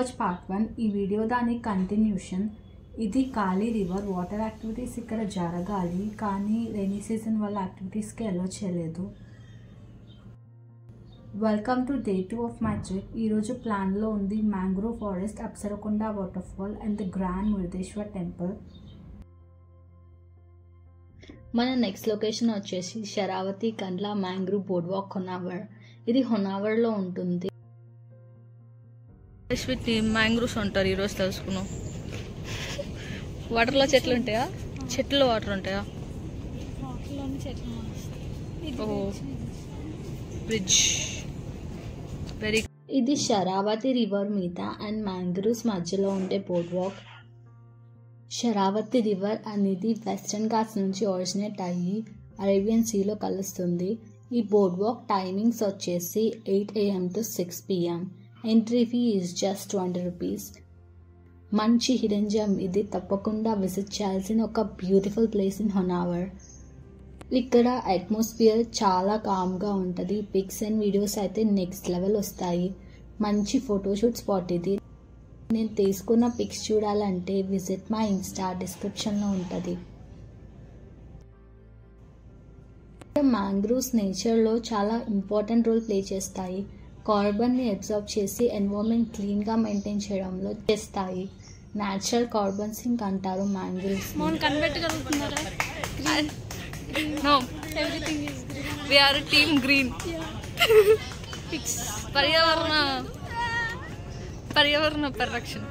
Watch part 1. ఈ video దాని continuation. ఇది కాళీ రివర్ వాటర్ యాక్టివిటీస్ ఇక్కడ జరగాలి, కానీ రైనీ సీజన్ వల్ల యాక్టివిటీస్కి అలో చేయలేదు. Welcome to day 2 of my trip. ఈరోజు ప్లాన్లో ఉంది mangrove forest, Apsarakonda waterfall and the grand Murudeshwar temple. మన నెక్స్ట్ లొకేషన్ వచ్చేసి శరావతి కండ్ల మ్యాంగ్రోవ్ బోర్డ్ వాక్ హొనావర్. ఇది హొనావర్లో ఉంటుంది. మ్యాంగ్రూవ్స్ ఉంటారు. ఈరోజు తెలుసుకున్నాం. వాటర్లో చెట్లు ఉంటాయా? చెట్లు వాటర్ ఉంటాయా? Bridge very. ఇది శరావతి రివర్ మీద అండ్ మ్యాంగ్రూవ్స్ మధ్యలో ఉండే బోర్డ్ వాక్. శరావతి రివర్ అనేది వెస్టర్న్ ఘాట్స్ నుంచి ఒరిజినేట్ అయ్యి అరేబియన్ సీలో కలుస్తుంది. ఈ బోర్డ్ వాక్ టైమింగ్స్ వచ్చేసి 8 AM to 6 PM. Entry fee is just 20 rupees. మంచి హిడెన్ జెమ్ ఇది. తప్పకుండా విజిట్ చేయాల్సిన ఒక బ్యూటిఫుల్ ప్లేస్ ఇన్ హొనావర్. ఇక్కడ అట్మాస్ఫియర్ చాలా కామ్గా ఉంటుంది. పిక్స్ అండ్ వీడియోస్ అయితే నెక్స్ట్ లెవెల్ వస్తాయి. మంచి ఫోటోషూట్ స్పాట్ ఇది. నేను తీసుకున్న పిక్స్ చూడాలంటే విజిట్ మై ఇన్స్టా, డిస్క్రిప్షన్లో ఉంటుంది. మ్యాంగ్రూవ్స్ నేచర్లో చాలా ఇంపార్టెంట్ రోల్ ప్లే చేస్తాయి. కార్బన్ని అబ్జర్వ్ చేసి ఎన్విరాన్మెంట్ క్లీన్గా మెయింటైన్ చేయడంలో చేస్తాయి. న్యాచురల్ కార్బన్ సింక్ అంటారు మ్యాంగ్రూవ్స్. పర్యావరణ పరిరక్షణ.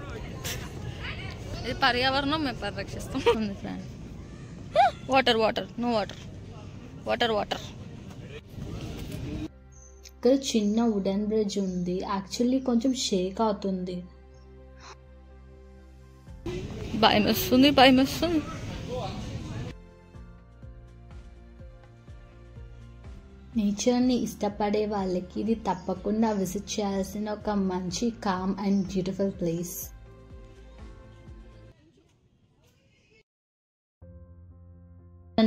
ఇది పర్యావరణం మేము పరిరక్షిస్తాం. Water water no water water water. ఇక్కడ చిన్న వుడెన్ బ్రిడ్జ్ ఉంది. యాక్చువల్లీ కొంచెం షేక్ అవుతుంది. భయం వస్తుంది. నేచర్ని ఇష్టపడే వాళ్ళకి ఇది తప్పకుండా విజిట్ చేయాల్సిన ఒక మంచి calm and beautiful place.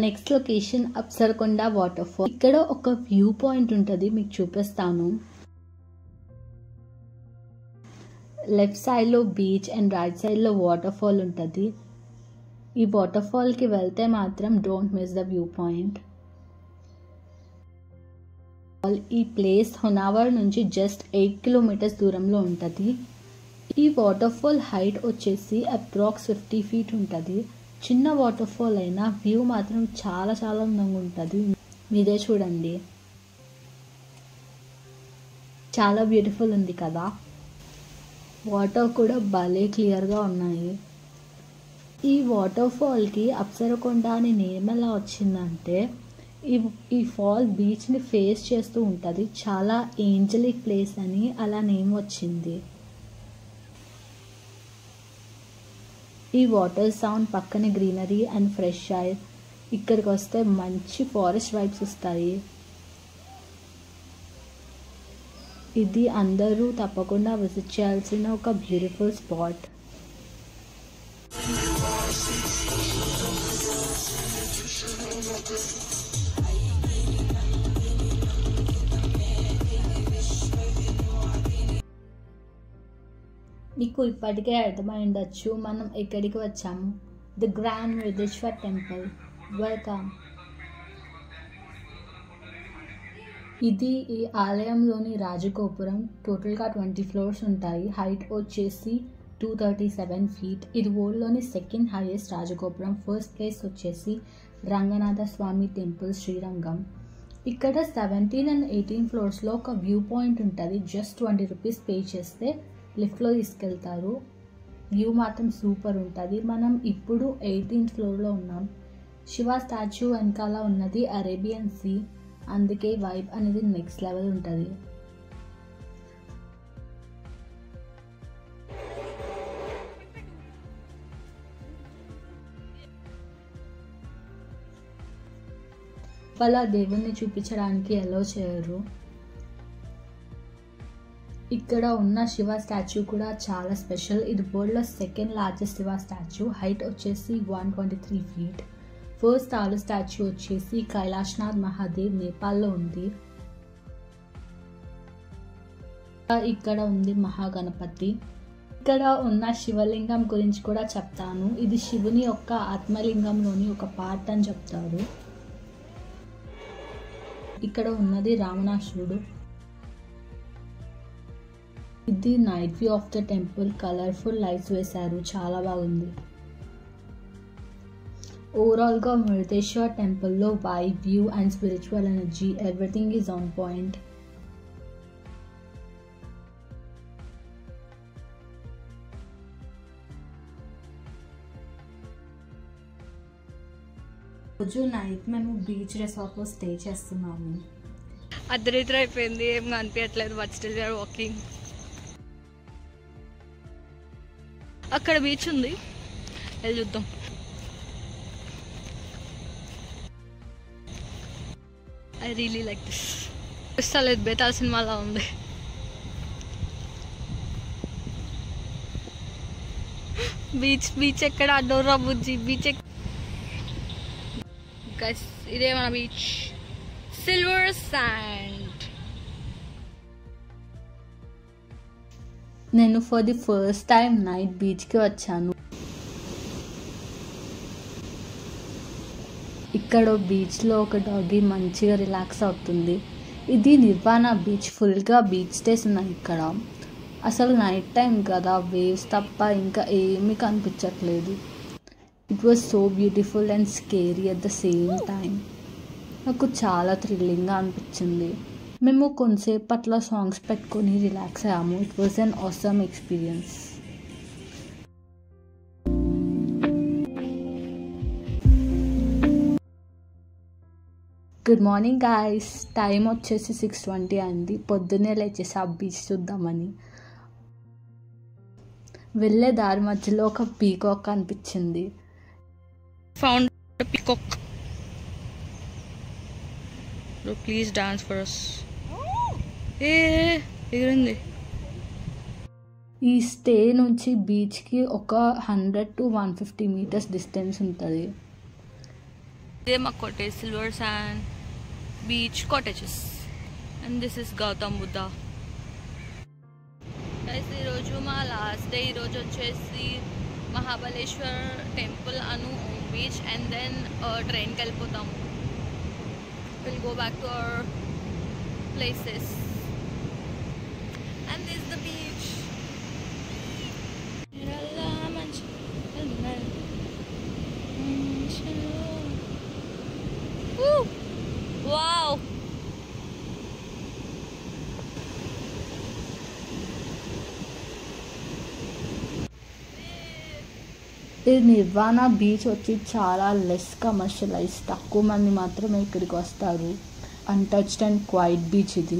Next location Apsarakonda waterfall. ఇక్కడ ఒక వ్యూ పాయింట్ ఉంటుంది, మీకు చూపిస్తాను. లెఫ్ట్ సైడ్లో బీచ్ అండ్ రైట్ సైడ్లో వాటర్ఫాల్ ఉంటుంది. ఈ వాటర్ఫాల్కి వెళ్తే మాత్రం don't miss the view point. ఈ ప్లేస్ హొనావర్ నుంచి జస్ట్ 8 kilometers దూరంలో ఉంటుంది. ఈ వాటర్ఫాల్ హైట్ వచ్చేసి అప్రాక్స్ 50 feet ఉంటుంది. చిన్న వాటర్ఫాల్ అయినా వ్యూ మాత్రం చాలా చాలా అందంగా ఉంటుంది. మీరే చూడండి, చాలా బ్యూటిఫుల్ ఉంది కదా. వాటర్ కూడా భలే క్లియర్గా ఉన్నాయి. ఈ వాటర్ఫాల్కి అప్సరకొండ అని నేమ్ ఎలా వచ్చిందంటే, ఈ ఫాల్ బీచ్ని ఫేస్ చేస్తూ ఉంటుంది. చాలా ఏంజలిక్ ప్లేస్ అని అలా నేమ్ వచ్చింది. ఈ వాటర్ సౌండ్, పక్కన గ్రీనరీ అండ్ ఫ్రెష్ ఎయిర్. ఇక్కడికి వస్తే మంచి ఫారెస్ట్ వైబ్స్ వస్తాయి. ఇది అందరూ తప్పకుండా విజిట్ చేయాల్సిన ఒక బ్యూటిఫుల్ స్పాట్. మీకు ఇప్పటికే అర్థమై ఉండొచ్చు మనం ఎక్కడికి వచ్చాము. The grand Murudeshwar temple. Welcome. ఇది ఈ ఆలయంలోని రాజగోపురం. టోటల్గా 20 floors ఉంటాయి. హైట్ వచ్చేసి 237 feet. ఇది వరల్డ్లోని సెకండ్ హైయెస్ట్ రాజగోపురం. ఫస్ట్ ప్లేస్ వచ్చేసి రంగనాథ స్వామి టెంపుల్, శ్రీరంగం. ఇక్కడ 17 and 18 floors ఒక వ్యూ పాయింట్ ఉంటుంది. జస్ట్ 20 rupees పే చేస్తే లిఫ్ట్లో తీసుకెళ్తారు. వ్యూ మాత్రం సూపర్ ఉంటుంది. మనం ఇప్పుడు 18th floorలో ఉన్నాం. శివ స్టాచ్యూ వెనకాల ఉన్నది అరేబియన్ సీ, అందుకే వైబ్ అనేది నెక్స్ట్ లెవెల్ ఉంటుంది. వాళ్ళ దేవుణ్ణి చూపించడానికి అలో చేయరు. ఇక్కడ ఉన్న శివ స్టాచ్యూ కూడా చాలా స్పెషల్. ఇది వరల్డ్లో second largest Shiva statue. Height వచ్చేసి 123 feet. ఫస్ట్ టాలెస్ట్ స్టాచ్యూ వచ్చేసి కైలాష్నాథ్ మహాదేవ్, నేపాల్లో ఉంది. ఇక్కడ ఉంది మహాగణపతి. ఇక్కడ ఉన్న శివలింగం గురించి కూడా చెప్తాను. ఇది శివుని యొక్క ఆత్మలింగంలోని ఒక పార్ట్ అని చెప్తారు. ఇక్కడ ఉన్నది రావణాసురుడు. ఇది night view of the temple. Colourful lights వేశారు, చాలా బాగుంది. ఓవరాల్గా మృదేశ్వర్ టెంపుల్లో vibe, view and spiritual energy everything is on point. రోజు నైట్ మేము బీచ్ రిసార్ట్లో స్టే చేస్తున్నాము. అర్ధరాత్రి అయిపోయింది, ఏం కనిపించట్లేదు. But still we are walking. అక్కడ బీచ్ ఉంది, వెళ్ళి చూద్దాం. I really like this. ఇస్తలేదు, బేతాల్ సినిమాలా ఉంది. బీచ్ బీచ్ ఎక్కడ? Dora Bujji beach. గైస్, ఇదే మన బీచ్, సిల్వర్ శాండ్. నేను for the first time night బీచ్కి వచ్చాను. ఇక్కడ బీచ్లో ఒక డాగి మంచిగా రిలాక్స్ అవుతుంది. ఇది నిర్వాణ బీచ్. ఫుల్గా బీచ్ స్టేస్ ఉన్నాయి ఇక్కడ. అసలు నైట్ టైం కదా, వేవ్స్ తప్ప ఇంకా ఏమీ కనిపించట్లేదు. It was so beautiful and scary at the same time. నాకు చాలా థ్రిల్లింగ్గా అనిపించింది. మేము కొంతసేపు అట్లా సాంగ్స్ పెట్టుకొని రిలాక్స్ అయ్యాము. It was an awesome experience. Good morning guys. Time వచ్చేసి 6:20 అయింది. పొద్దున్నే లేచేసి ఆ బీచ్ చూద్దామని వెళ్ళే దారి మధ్యలో ఒక పీకాక్ కనిపించింది. Found a peacock. So please dance for us. ఎగిరింది. ఈ స్టే నుంచి బీచ్కి ఒక 100 to 150 మీటర్స్ డిస్టెన్స్ ఉంటుంది. ఇదే మా cottage, silver sand beach cottages. And this is Gautam Buddha. ఈరోజు మా లాస్ట్ డే. ఈరోజు వచ్చేసి మహాబలేశ్వర్ టెంపుల్ అను బీచ్ అండ్ దెన్ ట్రైన్కి వెళ్ళిపోతాము. Will go back to our places. And this the beach. Wow. ఈ నిర్వాణ బీచ్ వచ్చి చాలా లెస్ కమర్షియలైజ్. తక్కువ మంది మాత్రమే ఇక్కడికి వస్తారు. అన్టచ్డ్ అండ్ క్వైట్ బీచ్ ఇది.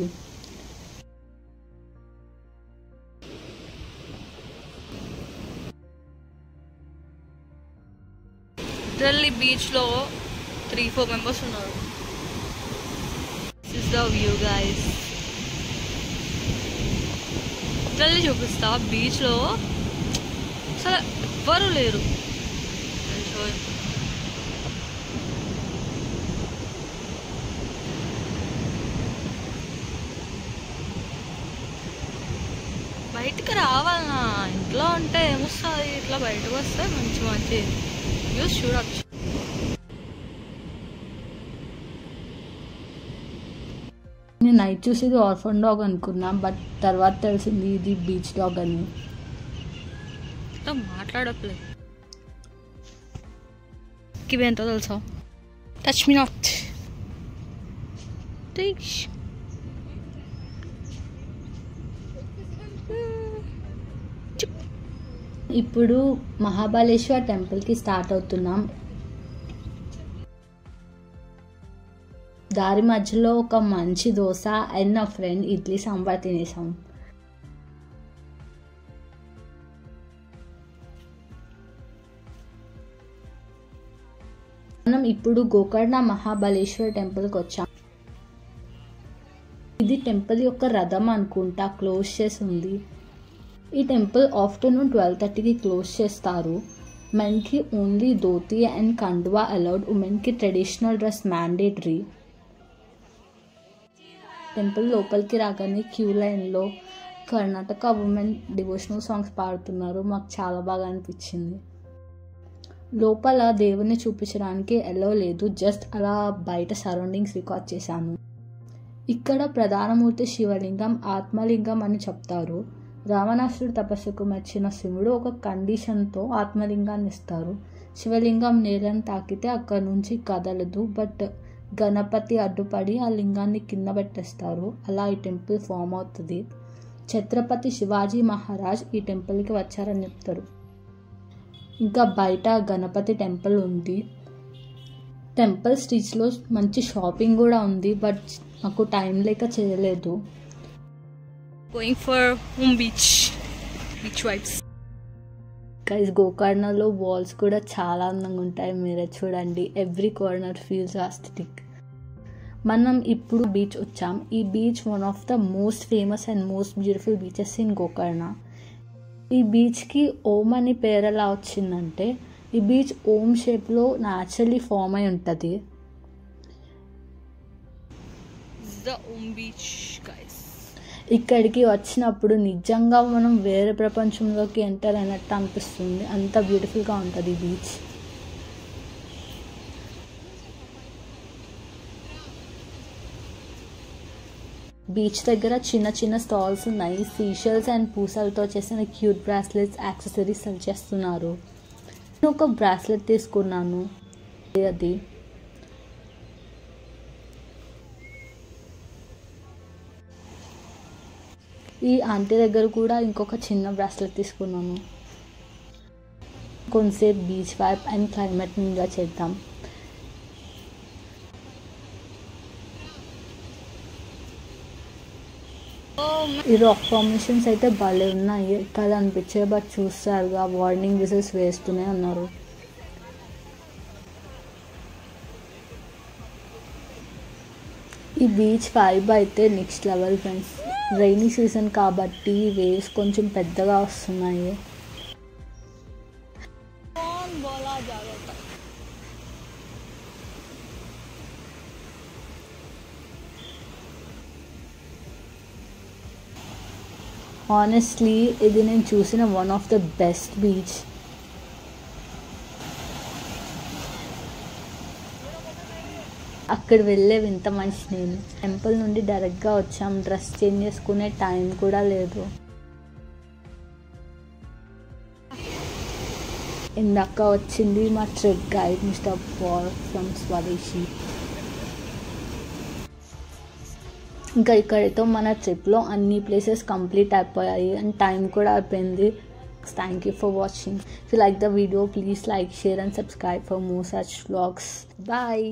ఢిల్లీ బీచ్లో 3-4 మెంబర్స్ ఉన్నారు. This is the view guys. Delhi చూపిస్తా. బీచ్లో అసలు ఎవ్వరూ లేరు. బయటికి రావాలన్నా, ఇంట్లో ఉంటే ఏమొస్తుంది? ఇట్లా బయటకు వస్తే మంచి మంచి వ్యూస్ చూడచ్చు. నేను నైట్ చూసేది ఆర్ఫన్ డాగ్ అనుకున్నా, బట్ తర్వాత తెలిసింది ఇది బీచ్ డాగ్ అని. మాట్లాడట్లేదు. ఇవేంటో తెలుసా? Touch me not. ఇప్పుడు మహాబలేశ్వర్ టెంపుల్కి స్టార్ట్ అవుతున్నాం. దారి మధ్యలో ఒక మంచి దోశ అండ్ నా ఫ్రెండ్ ఇడ్లీ సాంబార్ తినేసాం. మనం ఇప్పుడు గోకర్ణ మహాబలేశ్వర్ టెంపుల్కి వచ్చాం. ఇది టెంపుల్ యొక్క రథం అనుకుంటా, క్లోజ్ చేసి ఉంది. ఈ టెంపుల్ ఆఫ్టర్నూన్ 12:30కి క్లోజ్ చేస్తారు. మెన్కి ఓన్లీ ధోతి అండ్ కండువా అలౌడ్. ఉమెన్కి ట్రెడిషనల్ డ్రెస్ మ్యాండేటరీ. టెంపుల్ లోపలికి రాగానే క్యూ లైన్లో కర్ణాటక ఉమెన్ డివోషనల్ సాంగ్స్ పాడుతున్నారు. మాకు చాలా బాగా అనిపించింది. లోపల దేవుని చూపించడానికి ఎలో లేదు, జస్ట్ అలా బయట సరౌండింగ్స్ రికార్డ్ చేశాను. ఇక్కడ ప్రధానమూర్తి శివలింగం ఆత్మలింగం అని చెప్తారు. రావణాసురుడు తపస్సుకు మెచ్చిన శివుడు ఒక కండిషన్తో ఆత్మలింగాన్ని ఇస్తారు. శివలింగం నేలను తాకితే అక్కడ నుంచి కదలదు, బట్ గణపతి అడ్డుపడి ఆ లింగాన్ని కింద పెట్టేస్తారు. అలా ఈ టెంపుల్ ఫామ్ అవుతుంది. ఛత్రపతి శివాజీ మహారాజ్ ఈ టెంపుల్కి వచ్చారని చెప్తారు. ఇంకా బయట గణపతి టెంపుల్ ఉంది. టెంపుల్ స్ట్రీట్స్లో మంచి షాపింగ్ కూడా ఉంది, బట్ నాకు టైం లేక చేయలేదు. Going for beach vibes. Guys, గోకర్ణలో వాల్స్ కూడా చాలా అందంగా ఉంటాయి, మీరే చూడండి. Every corner feels aesthetic. మనం ఇప్పుడు బీచ్ వచ్చాం. ఈ beach one of the most famous and most beautiful beaches in Gokarna. ఈ బీచ్కి ఓం అని పేరు ఎలా వచ్చిందంటే, ఈ బీచ్ ఓం షేప్లో న్యాచురల్లీ ఫామ్ అయి ఉంటుంది. The beach, guys. ఇక్కడికి వచ్చినప్పుడు నిజంగా మనం వేరే ప్రపంచంలోకి ఎంటర్ అయినట్టు అనిపిస్తుంది. అంత బ్యూటిఫుల్గా ఉంటుంది ఈ బీచ్. బీచ్ దగ్గర చిన్న చిన్న స్టాల్స్ ఉన్నాయి. సీషెల్స్ అండ్ పూసలతో చేసిన క్యూట్ బ్రాస్లెట్స్, యాక్సెసరీస్ సెల్ చేస్తున్నారు. నేను ఒక బ్రాస్లెట్ తీసుకున్నాను. అది ఈ ఆంటీ దగ్గర కూడా ఇంకొక చిన్న బ్రాస్లెట్ తీసుకున్నాను. కొంతసేపు బీచ్ వైబ్ అండ్ క్లైమేట్ని ఎంజాయ్ చేద్దాం. ఈ రాక్ ఫార్మేషన్స్ అయితే భలే ఉన్నాయి, ఎక్కాలి అనిపించే, బట్ చూస్తారుగా వార్నింగ్ విజిల్స్ వేస్తూనే ఉన్నారు. ఈ బీచ్ వైబ్ అయితే next level friends. Rainy season కాబట్టి వేవ్స్ కొంచెం పెద్దగా వస్తున్నాయి. హానెస్ట్లీ ఇది నేను చూసిన one of the best beach. అక్కడ వెళ్ళే వింత మనిషి నేను. టెంపుల్ నుండి డైరెక్ట్గా వచ్చాం. డ్రెస్ చేంజ్ చేసుకునే టైం కూడా లేదు. ఇందాక వచ్చింది మా trip guide mister Paul from Swadeshi. ఇంకా ఇక్కడితో మన ట్రిప్లో అన్ని ప్లేసెస్ కంప్లీట్ అయిపోయాయి అండ్ టైం కూడా అయిపోయింది. Thank you for watching. If you like the video, please like, share and subscribe for more such vlogs. Bye.